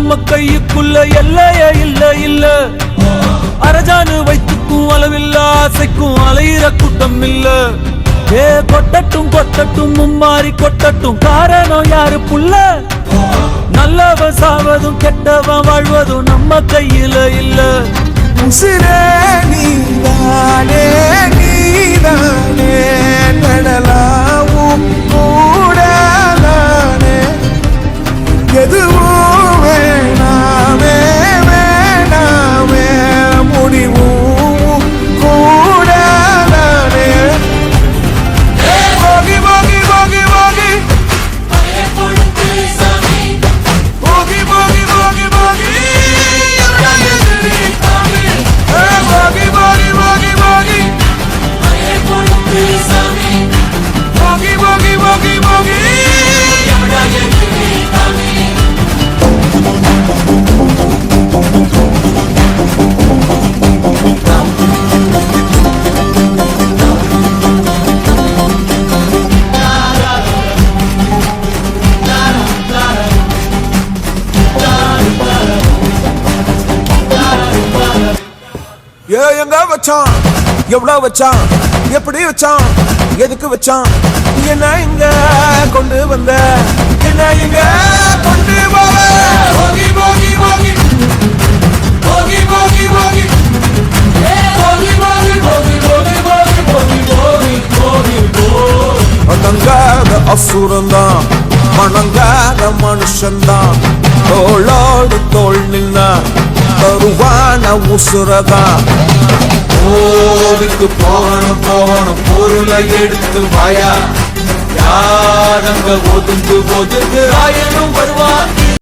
நம்ம கையுக்குள்ள எல்லையே இல்ல இல்ல. அரஜானு வைத்துக்கும் அளவில்ல, ஆசைக்கும் அலையிற கூட்டம் இல்ல. ஏ கொட்டட்டும் கொட்டட்டும் மும்மாறி கொட்டட்டும், காரணம் யாரு புள்ள? நல்லவன் சாவதும் கெட்டவன் வாழ்வதும் நம்ம கையில இல்ல. உசிரே நீதானே நீதானே, நடலாவும் கூடலானே, எதுவும் வேணாமே வேணாமே, முடிவும் கூடலானே. போகி போகி போகி போகி போகி போகி போகி போகி எங்க வச்சான், எவ்வளவு வச்சான், எப்படி வச்சான், எதுக்கு வச்சான், என்ன இங்க கொண்டு வந்த, என்ன இங்க கொண்டு போக. போகி போகி போகி போகி போகி போகி போகி போகி போகி போகி போகி போகி போகி போகி. அடங்காத அசுரந்தான், மணங்காத மனுஷன்தான், தோளோடு தோள் நின்னா தருவான உசுரதான். கோவிக்கு போகணும் போகணும், பொருளை எடுத்து வாயா, யாரங்க ஒதுங்கு ஒதுங்கு ஆயனும் வருவான்.